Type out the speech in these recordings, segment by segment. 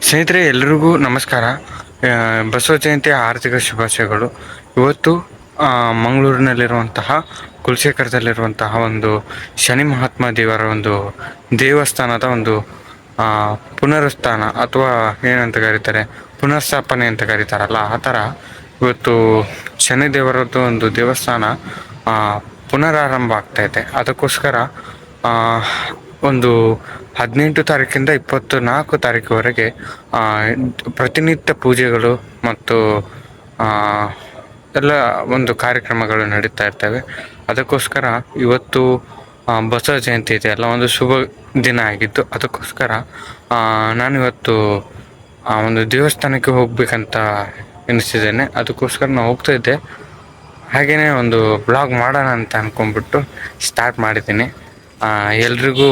ಸ್ನೇಹಿತರೆ ಎಲ್ರಿಗೂ ನಮಸ್ಕಾರ. ಬಸವ ಜಯಂತಿಯ ಆರ್ಥಿಕ ಶುಭಾಶಯಗಳು. ಇವತ್ತು ಮಂಗಳೂರಿನಲ್ಲಿರುವಂತಹ ಕುಲಶೇಖರದಲ್ಲಿರುವಂತಹ ಒಂದು ಶನಿ ಮಹಾತ್ಮ ದೇವರ ಒಂದು ದೇವಸ್ಥಾನದ ಒಂದು ಪುನರುತ್ಥಾನ ಅಥವಾ ಏನಂತ ಕರೀತಾರೆ, ಪುನರ್ಸ್ಥಾಪನೆ ಅಂತ ಕರೀತಾರಲ್ಲ, ಆ ಥರ ಇವತ್ತು ಶನಿದೇವರದ್ದು ಒಂದು ದೇವಸ್ಥಾನ ಪುನರಾರಂಭ ಆಗ್ತಾಯಿದೆ. ಅದಕ್ಕೋಸ್ಕರ ಒಂದು 18 ತಾರೀಕಿಂದ 24 ತಾರೀಕುವರೆಗೆ ಪ್ರತಿನಿತ್ಯ ಪೂಜೆಗಳು ಮತ್ತು ಎಲ್ಲ ಒಂದು ಕಾರ್ಯಕ್ರಮಗಳು ನಡೀತಾ ಇರ್ತವೆ. ಅದಕ್ಕೋಸ್ಕರ ಇವತ್ತು ಬಸವ ಜಯಂತಿ ಇದೆ ಅಲ್ಲ, ಒಂದು ಶುಭ ದಿನ ಆಗಿತ್ತು. ಅದಕ್ಕೋಸ್ಕರ ನಾನಿವತ್ತು ಒಂದು ದೇವಸ್ಥಾನಕ್ಕೆ ಹೋಗ್ಬೇಕಂತ ಎನಿಸಿದ್ದೇನೆ. ಅದಕ್ಕೋಸ್ಕರ ನಾನು ಹೋಗ್ತಾ ಇದ್ದೆ. ಹಾಗೆಯೇ ಒಂದು ಬ್ಲಾಗ್ ಮಾಡೋಣ ಅಂತ ಅಂದ್ಕೊಂಡ್ಬಿಟ್ಟು ಸ್ಟಾರ್ಟ್ ಮಾಡಿದ್ದೀನಿ. ಎಲ್ರಿಗೂ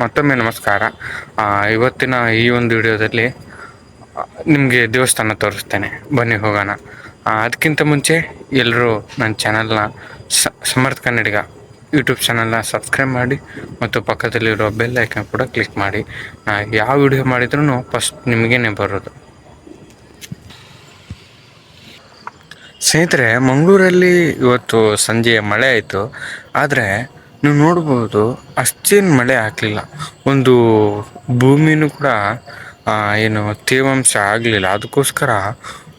ಮತ್ತೊಮ್ಮೆ ನಮಸ್ಕಾರ. ಇವತ್ತಿನ ಈ ಒಂದು ವಿಡಿಯೋದಲ್ಲಿ ನಿಮಗೆ ದೇವಸ್ಥಾನ ತೋರಿಸ್ತೇನೆ, ಬನ್ನಿ ಹೋಗೋಣ. ಅದಕ್ಕಿಂತ ಮುಂಚೆ ಎಲ್ಲರೂ ನನ್ನ ಚಾನಲ್ನ ಸಮರ್ಥ ಕನ್ನಡಿಗ ಯೂಟ್ಯೂಬ್ ಚಾನಲ್ನ ಸಬ್ಸ್ಕ್ರೈಬ್ ಮಾಡಿ ಮತ್ತು ಪಕ್ಕದಲ್ಲಿರೋ ಬೆಲ್ ಐಕನ್ ಕೂಡ ಕ್ಲಿಕ್ ಮಾಡಿ. ಯಾವ ವಿಡಿಯೋ ಮಾಡಿದ್ರೂ ಫಸ್ಟ್ ನಿಮಗೇನೆ ಬರೋದು. ಸ್ನೇಹಿತರೆ, ಮಂಗಳೂರಲ್ಲಿ ಇವತ್ತು ಸಂಜೆ ಮಳೆ ಆಯಿತು. ಆದರೆ ನೀವು ನೋಡ್ಬೋದು, ಅಷ್ಟೇನು ಮಳೆ ಆಗಲಿಲ್ಲ. ಒಂದು ಭೂಮಿನೂ ಕೂಡ ಏನು ತೇವಾಂಶ ಆಗಲಿಲ್ಲ. ಅದಕ್ಕೋಸ್ಕರ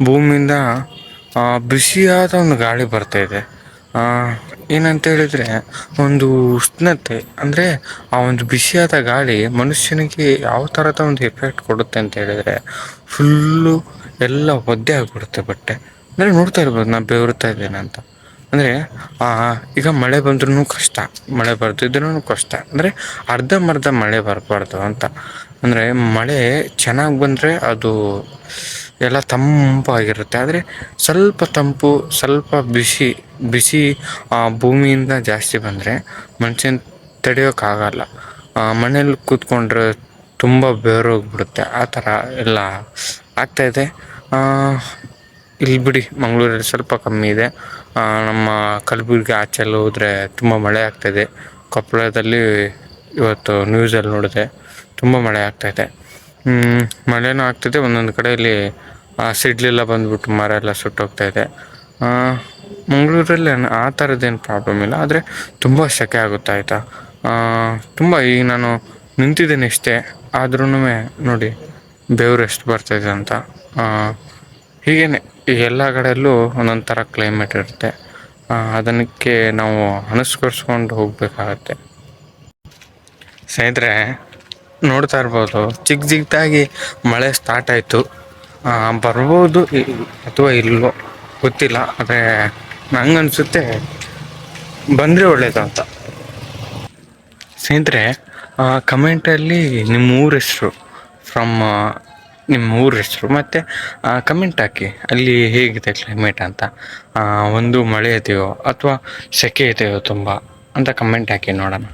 ಭೂಮಿಯಿಂದ ಬಿಸಿಯಾದ ಒಂದು ಗಾಳಿ ಬರ್ತಾಯಿದೆ. ಏನಂತ ಹೇಳಿದರೆ, ಒಂದು ಉಷ್ಣತೆ, ಅಂದರೆ ಆ ಒಂದು ಬಿಸಿಯಾದ ಗಾಳಿ ಮನುಷ್ಯನಿಗೆ ಯಾವ ಥರದ ಒಂದು ಎಫೆಕ್ಟ್ ಕೊಡುತ್ತೆ ಅಂತ ಹೇಳಿದರೆ, ಫುಲ್ಲು ಎಲ್ಲ ಒದ್ದೆ ಆಗಿಬಿಡುತ್ತೆ ಬಟ್ಟೆ. ಅಂದರೆ ನೋಡ್ತಾ ಇರ್ಬೋದು, ನಾನು ಬೆವರ್ತಾ ಇದ್ದೇನೆ ಅಂತ. ಅಂದರೆ ಈಗ ಮಳೆ ಬಂದ್ರೂ ಕಷ್ಟ, ಮಳೆ ಬರ್ತಿದ್ರೂ ಕಷ್ಟ. ಅಂದರೆ ಅರ್ಧಂಬರ್ಧ ಮಳೆ ಬರಬಾರ್ದು ಅಂತ. ಅಂದರೆ ಮಳೆ ಚೆನ್ನಾಗಿ ಬಂದರೆ ಅದು ಎಲ್ಲ ತಂಪಾಗಿರುತ್ತೆ. ಆದರೆ ಸ್ವಲ್ಪ ತಂಪು, ಸ್ವಲ್ಪ ಬಿಸಿ ಭೂಮಿಯಿಂದ ಜಾಸ್ತಿ ಬಂದರೆ ಮನುಷ್ಯನ ತಡೆಯೋಕ್ಕಾಗಲ್ಲ. ಮನೇಲಿ ಕೂತ್ಕೊಂಡ್ರೆ ತುಂಬ ಬೆವರೋಗ್ಬಿಡುತ್ತೆ. ಆ ಥರ ಎಲ್ಲ ಆಗ್ತಾಯಿದೆ. ಇಲ್ಲಿ ಬಿಡಿ, ಮಂಗಳೂರಲ್ಲಿ ಸ್ವಲ್ಪ ಕಮ್ಮಿ ಇದೆ. ನಮ್ಮ ಕಲಬುರ್ಗಿ ಆಚೆಲ್ಲ ಹೋದರೆ ತುಂಬ ಮಳೆ ಆಗ್ತಾಯಿದೆ. ಕೊಪ್ಪಳದಲ್ಲಿ ಇವತ್ತು ನ್ಯೂಸಲ್ಲಿ ನೋಡಿದೆ, ತುಂಬ ಮಳೆ ಆಗ್ತಾಯಿದೆ. ಮಳೆನೂ ಆಗ್ತಾಯಿದೆ, ಒಂದೊಂದು ಕಡೆಯಲ್ಲಿ ಸಿಡ್ಲೆಲ್ಲ ಬಂದುಬಿಟ್ಟು ಮರ ಎಲ್ಲ ಸುಟ್ಟೋಗ್ತಾಯಿದೆ. ಮಂಗಳೂರಲ್ಲಿ ಆ ಥರದ್ದೇನು ಪ್ರಾಬ್ಲಮ್ ಇಲ್ಲ, ಆದರೆ ತುಂಬ ಸೆಕೆ ಆಗುತ್ತೆ, ಆಯಿತಾ. ತುಂಬ ಈಗ ನಾನು ನಿಂತಿದ್ದೇನೆ ಇಷ್ಟೇ, ಆದ್ರೂ ನೋಡಿ ಬೆವರು ಎಷ್ಟು ಬರ್ತಾಯಿದೆ ಅಂತ. ಹೀಗೇ ಎಲ್ಲ ಕಡೆಯಲ್ಲೂ ಒಂದೊಂದು ಥರ ಕ್ಲೈಮೇಟ್ ಇರುತ್ತೆ. ಅದಕ್ಕೆ ನಾವು ಅನುಸರಿಸ್ಕೊಂಡು ಹೋಗಬೇಕಾಗತ್ತೆ. ಸ್ನೇಹಿತರೆ, ನೋಡ್ತಾ ಇರ್ಬೋದು, ಚಿಕ್ಕದಾಗಿ ಮಳೆ ಸ್ಟಾರ್ಟ್ ಆಯಿತು. ಬರ್ಬೋದು ಅಥವಾ ಇಲ್ವೋ ಗೊತ್ತಿಲ್ಲ, ಆದರೆ ನಂಗನ್ಸುತ್ತೆ ಬಂದರೆ ಒಳ್ಳೇದು ಅಂತ. ಸ್ನೇಹಿತರೆ, ಕಮೆಂಟಲ್ಲಿ ನಿಮ್ಮ ಊರ ಹೆಸರು, ನಿಮ್ಮ ಊರ ಹೆಸರು ಮತ್ತು ಕಮೆಂಟ್ ಹಾಕಿ, ಅಲ್ಲಿ ಹೇಗಿದೆ ಕ್ಲೈಮೇಟ್ ಅಂತ. ಒಂದು ಮಳೆ ಇದೆಯೋ ಅಥವಾ ಸೆಕೆ ಇದೆಯೋ ತುಂಬ ಅಂತ ಕಮೆಂಟ್ ಹಾಕಿ ನೋಡೋಣ.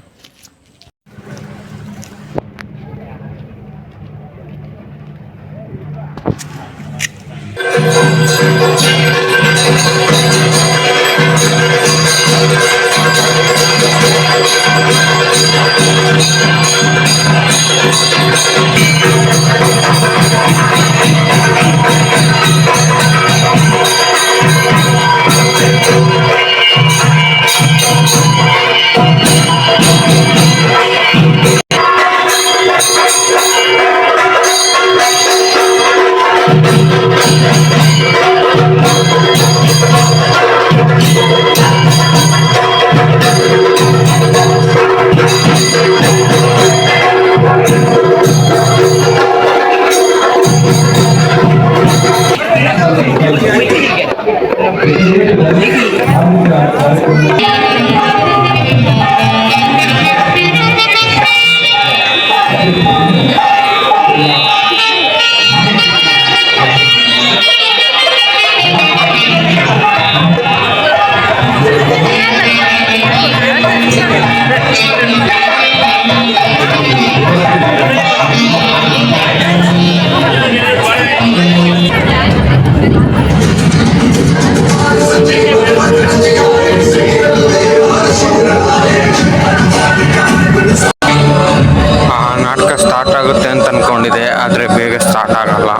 ಬೇಗ ಸ್ಟಾರ್ಟ್ ಆಗಲ್ಲ.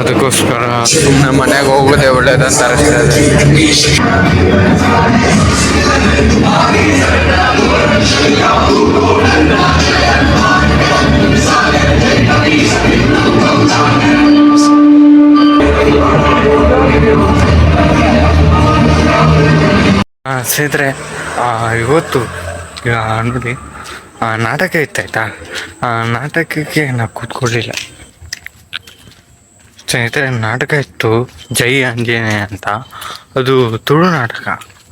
ಅದಕ್ಕೋಸ್ಕರ ಸುಮ್ಮನೆ ಮನೆಗೆ ಹೋಗೋದೇ ಒಳ್ಳೇದಂತ ಅನಿಸ್ತದೆ. ಸ್ನೇಹಿತರೆ, ಇವತ್ತು ನೋಡಿ ನಾಟಕ ಇತ್ತಾಯ್ತಾ. ನಾಟಕಕ್ಕೆ ನಾವು ಕೂತ್ಕೊಳ್ಳಿಲ್ಲ ಸ್ನೇಹಿತರೆ. ನಾಟಕ ಇತ್ತು ಜೈ ಆಂಜನೇಯ ಅಂತ. ಅದು ತುಳು ನಾಟಕ.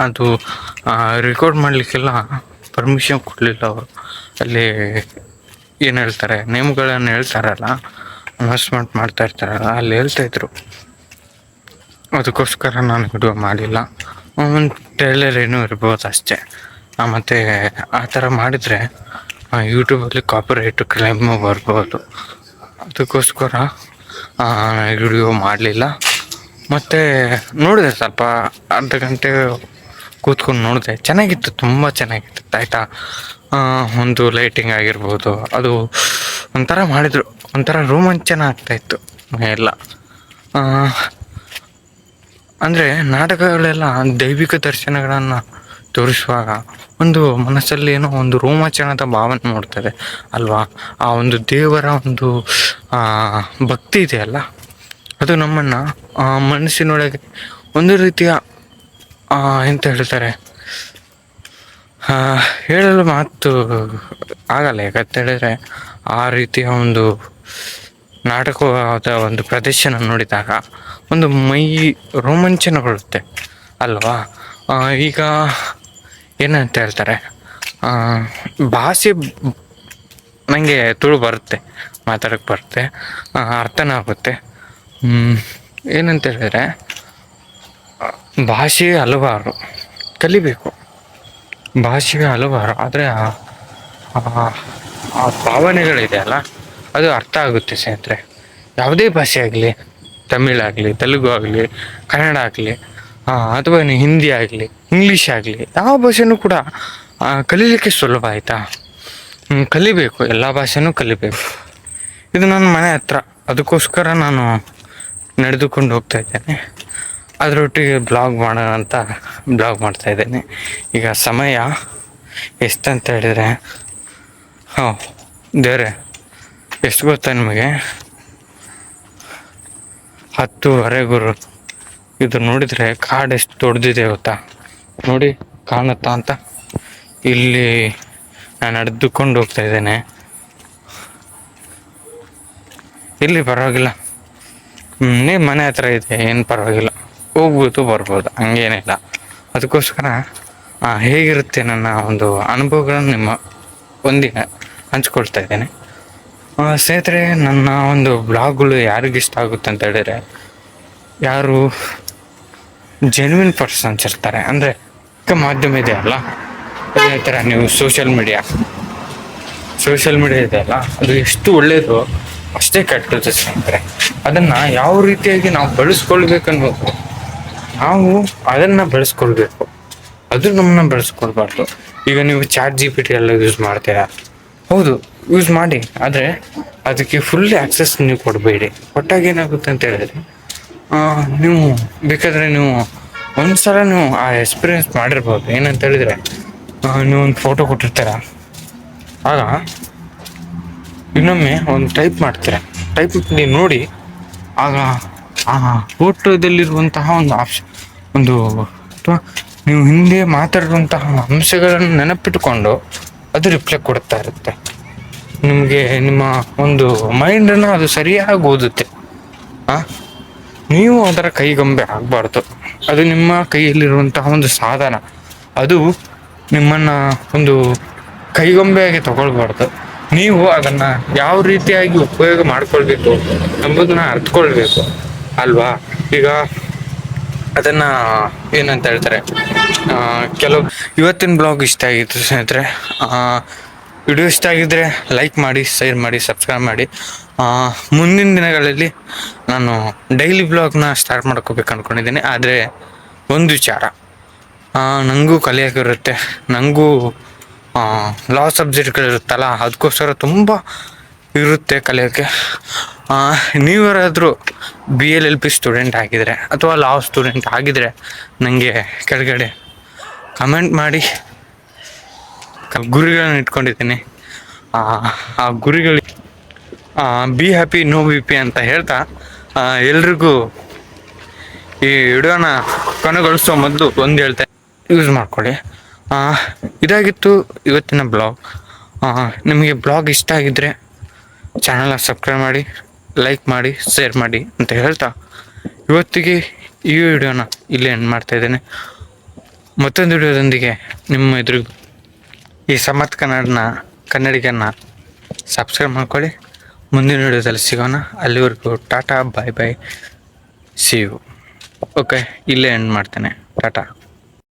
ಅದು ರೆಕಾರ್ಡ್ ಮಾಡಲಿಕ್ಕೆಲ್ಲ ಪರ್ಮಿಷನ್ ಕೊಡಲಿಲ್ಲ ಅವರು. ಅಲ್ಲಿ ಏನು ಹೇಳ್ತಾರೆ, ನೇಮ್ಗಳನ್ನು ಹೇಳ್ತಾರಲ್ಲ, ಅನೌನ್ಸ್ಮೆಂಟ್ ಮಾಡ್ತಾ ಇರ್ತಾರಲ್ಲ, ಅಲ್ಲಿ ಹೇಳ್ತಾಯಿದ್ರು. ಅದಕ್ಕೋಸ್ಕರ ನಾನು ವಿಡಿಯೋ ಮಾಡಿಲ್ಲ. ಒಂದು ಟ್ರೇಲರ್ ಏನೂ ಇರ್ಬೋದು ಅಷ್ಟೇ. ಮತ್ತು ಆ ಥರ ಮಾಡಿದರೆ ಯೂಟ್ಯೂಬಲ್ಲಿ ಕಾಪಿರೈಟ್ ಕ್ಲೈಮು ಬರ್ಬೋದು. ಅದಕ್ಕೋಸ್ಕರ ವಿಡಿಯೋ ಮಾಡಲಿಲ್ಲ. ಮತ್ತು ನೋಡಿದೆ, ಸ್ವಲ್ಪ ಅರ್ಧ ಗಂಟೆ ಕೂತ್ಕೊಂಡು ನೋಡಿದೆ. ಚೆನ್ನಾಗಿತ್ತು, ತುಂಬ ಚೆನ್ನಾಗಿತ್ತು ಆಯಿತಾ. ಒಂದು ಲೈಟಿಂಗ್ ಆಗಿರ್ಬೋದು, ಅದು ಒಂಥರ ಮಾಡಿದರು, ಒಂಥರ ರೋಮಾಂಚನ ಆಗ್ತಾಯಿತ್ತು ಎಲ್ಲ. ಅಂದರೆ ನಾಟಕಗಳೆಲ್ಲ ದೈವಿಕ ದರ್ಶನಗಳನ್ನು ತೋರಿಸುವಾಗ ಒಂದು ಮನಸ್ಸಲ್ಲಿ ಏನೋ ಒಂದು ರೋಮಾಂಚನದ ಭಾವನೆ ಮೂಡ್ತದೆ ಅಲ್ವಾ. ಆ ಒಂದು ದೇವರ ಒಂದು ಭಕ್ತಿ ಇದೆಯಲ್ಲ, ಅದು ನಮ್ಮನ್ನು ಮನಸ್ಸಿನೊಳಗೆ ಒಂದು ರೀತಿಯ ಎಂತ ಹೇಳ್ತಾರೆ, ಹೇಳಲು ಮಾತು ಆಗಲ್ಲ. ಯಾಕಂತ ಹೇಳಿದ್ರೆ ಆ ರೀತಿಯ ಒಂದು ನಾಟಕವಾದ ಒಂದು ಪ್ರದರ್ಶನ ನೋಡಿದಾಗ ಒಂದು ಮೈ ರೋಮಾಂಚನಗೊಳ್ಳುತ್ತೆ ಅಲ್ವಾ. ಈಗ ಏನಂತ ಹೇಳ್ತಾರೆ, ಭಾಷೆ ನನಗೆ ತುಳು ಬರುತ್ತೆ, ಮಾತಾಡೋಕ್ಕೆ ಬರುತ್ತೆ, ಅರ್ಥನೂ ಆಗುತ್ತೆ. ಏನಂತ ಹೇಳಿದ್ರೆ, ಭಾಷೆ ಹಲವಾರು, ಕಲಿಬೇಕು. ಭಾಷೆ ಹಲವಾರು, ಆದರೆ ಆ ಭಾವನೆಗಳಿದೆ ಅಲ್ಲ, ಅದು ಅರ್ಥ ಆಗುತ್ತೆ ಸ್ನೇಹಿತರೆ. ಯಾವುದೇ ಭಾಷೆ ಆಗಲಿ, ತಮಿಳಾಗಲಿ, ತೆಲುಗು ಆಗಲಿ, ಕನ್ನಡ ಆಗಲಿ, ಅಥವಾ ಹಿಂದಿ ಆಗಲಿ, ಇಂಗ್ಲೀಷ್ ಆಗಲಿ, ಯಾವ ಭಾಷೆನೂ ಕೂಡ ಕಲೀಲಿಕ್ಕೆ ಸುಲಭ ಆಯಿತಾ. ಕಲಿಬೇಕು, ಎಲ್ಲ ಭಾಷೆನೂ ಕಲಿಬೇಕು. ಇದು ನನ್ನ ಮನೆ ಹತ್ರ, ಅದಕ್ಕೋಸ್ಕರ ನಾನು ನಡೆದುಕೊಂಡು ಹೋಗ್ತಾ ಇದ್ದೇನೆ. ಅದರೊಟ್ಟಿಗೆ ಬ್ಲಾಗ್ ಮಾಡೋಣ ಅಂತ ಬ್ಲಾಗ್ ಮಾಡ್ತಾಯಿದ್ದೇನೆ. ಈಗ ಸಮಯ ಎಷ್ಟಂತ ಹೇಳಿದರೆ, ದೇವ್ರೆ ಎಷ್ಟು ಗೊತ್ತಾ ನಿಮಗೆ, 10:30 ಗುರು. ಇದು ನೋಡಿದರೆ ಕಾಡು ಎಷ್ಟು ದೊಡ್ಡದಿದೆ ಗೊತ್ತಾ, ನೋಡಿ ಕಾಣುತ್ತಾ ಅಂತ. ಇಲ್ಲಿ ನಾನು ನಡೆದುಕೊಂಡು ಹೋಗ್ತಾ ಇದ್ದೇನೆ. ಇಲ್ಲಿ ಪರವಾಗಿಲ್ಲ, ನೀವು ಮನೆ ಹತ್ರ ಇದೆ, ಏನು ಪರವಾಗಿಲ್ಲ, ಹೋಗ್ಬೋದು ಬರ್ಬೋದು, ಹಂಗೇನಿಲ್ಲ. ಅದಕ್ಕೋಸ್ಕರ ಹೇಗಿರುತ್ತೆ ನನ್ನ ಒಂದು ಅನುಭವಗಳನ್ನು ನಿಮ್ಮ ಒಂದಿನ ಹಂಚ್ಕೊಳ್ತಾ ಇದ್ದೇನೆ. ಸ್ನೇಹಿತರೆ, ನನ್ನ ಒಂದು ಬ್ಲಾಗ್ಗಳು ಯಾರಿಗಿಷ್ಟ ಆಗುತ್ತೆ ಅಂತ ಹೇಳಿದರೆ, ಯಾರು ಜೆನ್ವಿನ್ ಪರ್ಸನ್ಸ್ ಇರ್ತಾರೆ, ಅಂದರೆ ಮಾಧ್ಯಮ ಇದೆ ಅಲ್ಲ, ಅದೇ ಥರ ನೀವು ಸೋಷಿಯಲ್ ಮೀಡಿಯಾ ಇದೆ ಅಲ್ಲ, ಅದು ಎಷ್ಟು ಒಳ್ಳೆಯದು ಅಷ್ಟೇ ಕೆಟ್ಟದ್ದು ಸ್ನೇಹಿತರೆ. ಅದನ್ನು ಯಾವ ರೀತಿಯಾಗಿ ನಾವು ಬಳಸ್ಕೊಳ್ಬೇಕನ್ನೋದು, ನಾವು ಅದನ್ನು ಬೆಳೆಸ್ಕೊಳ್ಬೇಕು, ಅದು ನಮ್ಮನ್ನ ಬೆಳೆಸ್ಕೊಳ್ಬಾರ್ದು. ಈಗ ನೀವು ChatGPT ಎಲ್ಲ ಯೂಸ್ ಮಾಡ್ತೀರಾ, ಹೌದು ಯೂಸ್ ಮಾಡಿ, ಆದರೆ ಅದಕ್ಕೆ ಫುಲ್ ಆ್ಯಕ್ಸೆಸ್ ನೀವು ಕೊಡಬೇಡಿ. ಕೊಟ್ಟಾಗ ಏನಾಗುತ್ತೆ ಅಂತ ಹೇಳಿದ್ರೆ, ನೀವು ಬೇಕಾದರೆ ನೀವು ಒಂದು ಸಲ ನೀವು ಆ ಎಕ್ಸ್ಪೀರಿಯೆನ್ಸ್ ಮಾಡಿರ್ಬೋದು. ಏನಂತ ಹೇಳಿದರೆ, ನೀವು ಒಂದು ಫೋಟೋ ಕೊಟ್ಟಿರ್ತೀರ, ಆಗ ಇನ್ನೊಮ್ಮೆ ಒಂದು ಟೈಪ್ ಮಾಡ್ತೀರ, ಟೈಪ್ ಮಾಡಿ ನೋಡಿ, ಆಗ ಆ ಫೋಟೋದಲ್ಲಿರುವಂತಹ ಒಂದು ಅಥವಾ ನೀವು ಹಿಂದೆ ಮಾತಾಡಿರುವಂತಹ ಅಂಶಗಳನ್ನು ನೆನಪಿಟ್ಟುಕೊಂಡು ಅದು ರಿಪ್ಲೈ ಕೊಡ್ತಾ ಇರುತ್ತೆ ನಿಮಗೆ. ನಿಮ್ಮ ಒಂದು ಮೈಂಡನ್ನು ಅದು ಸರಿಯಾಗಿ ಓದುತ್ತೆ. ನೀವು ಅದರ ಕೈಗೊಂಬೆ ಆಗಬಾರ್ದು. ಅದು ನಿಮ್ಮ ಕೈಯಲ್ಲಿರುವಂತಹ ಒಂದು ಸಾಧನ, ಅದು ನಿಮ್ಮನ್ನು ಒಂದು ಕೈಗೊಂಬೆಯಾಗಿ ತಗೊಳ್ಬಾರ್ದು. ನೀವು ಅದನ್ನು ಯಾವ ರೀತಿಯಾಗಿ ಉಪಯೋಗ ಮಾಡ್ಕೊಳ್ಬೇಕು ಎಂಬುದನ್ನ ಅರ್ಥಕೊಳ್ಬೇಕು ಅಲ್ವಾ. ಈಗ ಅದನ್ನು ಏನಂತ ಹೇಳ್ತಾರೆ, ಇವತ್ತಿನ ಬ್ಲಾಗ್ ಇಷ್ಟ ಆಗಿತ್ತು ಸ್ನೇಹಿತರೆ. ವಿಡಿಯೋ ಇಷ್ಟ ಆಗಿದ್ದರೆ ಲೈಕ್ ಮಾಡಿ, ಶೇರ್ ಮಾಡಿ, ಸಬ್ಸ್ಕ್ರೈಬ್ ಮಾಡಿ. ಮುಂದಿನ ದಿನಗಳಲ್ಲಿ ನಾನು ಡೈಲಿ ಬ್ಲಾಗ್ನ ಸ್ಟಾರ್ಟ್ ಮಾಡ್ಕೋಬೇಕು ಅಂದ್ಕೊಂಡಿದ್ದೀನಿ. ಆದರೆ ಒಂದು ವಿಚಾರ, ನನಗೂ ಕಲಿಯೋಕ್ಕಿರುತ್ತೆ, ನನಗೂ ಲಾ ಸಬ್ಜೆಕ್ಟ್ಗಳಿರುತ್ತಲ್ಲ, ಅದಕ್ಕೋಸ್ಕರ ತುಂಬ ಇರುತ್ತೆ ಕಲಿಯೋಕ್ಕೆ. ನೀವ್ಯಾರಾದರೂ BLLB ಸ್ಟೂಡೆಂಟ್ ಆಗಿದರೆ ಅಥವಾ ಲಾ ಸ್ಟೂಡೆಂಟ್ ಆಗಿದರೆ ನನಗೆ ಕೆಳಗಡೆ ಕಮೆಂಟ್ ಮಾಡಿ. ಗುರಿಗಳನ್ನ ಇಟ್ಕೊಂಡಿದ್ದೀನಿ. ಆ ಗುರಿಗಳು ಬಿ ಹ್ಯಾಪಿ ನೋ BP ಅಂತ ಹೇಳ್ತಾ ಎಲ್ರಿಗೂ ಈ ವಿಡಿಯೋನ ಕೊನೆಗೊಳಿಸೋ ಮೊದಲು ಒಂದು ಹೇಳ್ತೇನೆ, ಯೂಸ್ ಮಾಡ್ಕೊಳ್ಳಿ. ಇದಾಗಿತ್ತು ಇವತ್ತಿನ ಬ್ಲಾಗ್. ನಿಮಗೆ ಬ್ಲಾಗ್ ಇಷ್ಟ ಆಗಿದ್ದರೆ ಚಾನಲ್ನ ಸಬ್ಸ್ಕ್ರೈಬ್ ಮಾಡಿ, ಲೈಕ್ ಮಾಡಿ, ಶೇರ್ ಮಾಡಿ ಅಂತ ಹೇಳ್ತಾ ಇವತ್ತಿಗೆ ಈ ವಿಡಿಯೋನ ಇಲ್ಲೇ ಎಂಡ್ ಮಾಡ್ತಾಯಿದ್ದೇನೆ. ಮತ್ತೊಂದು ವಿಡಿಯೋದೊಂದಿಗೆ ನಿಮ್ಮ ಎದುರು ಈ ಸಮರ್ಥ ಕನ್ನಡಿಗರನ್ನ ಸಬ್ಸ್ಕ್ರೈಬ್ ಮಾಡ್ಕೊಳ್ಳಿ. ಮುಂದಿನ ವಿಡಿಯೋದಲ್ಲಿ ಸಿಗೋಣ. ಅಲ್ಲಿವರೆಗೂ ಟಾಟಾ, ಬಾಯ್ ಬಾಯ್, ಸಿ ಯು. ಓಕೆ, ಇಲ್ಲೇ ಎಂಡ್ ಮಾಡ್ತೇನೆ. ಟಾಟಾ.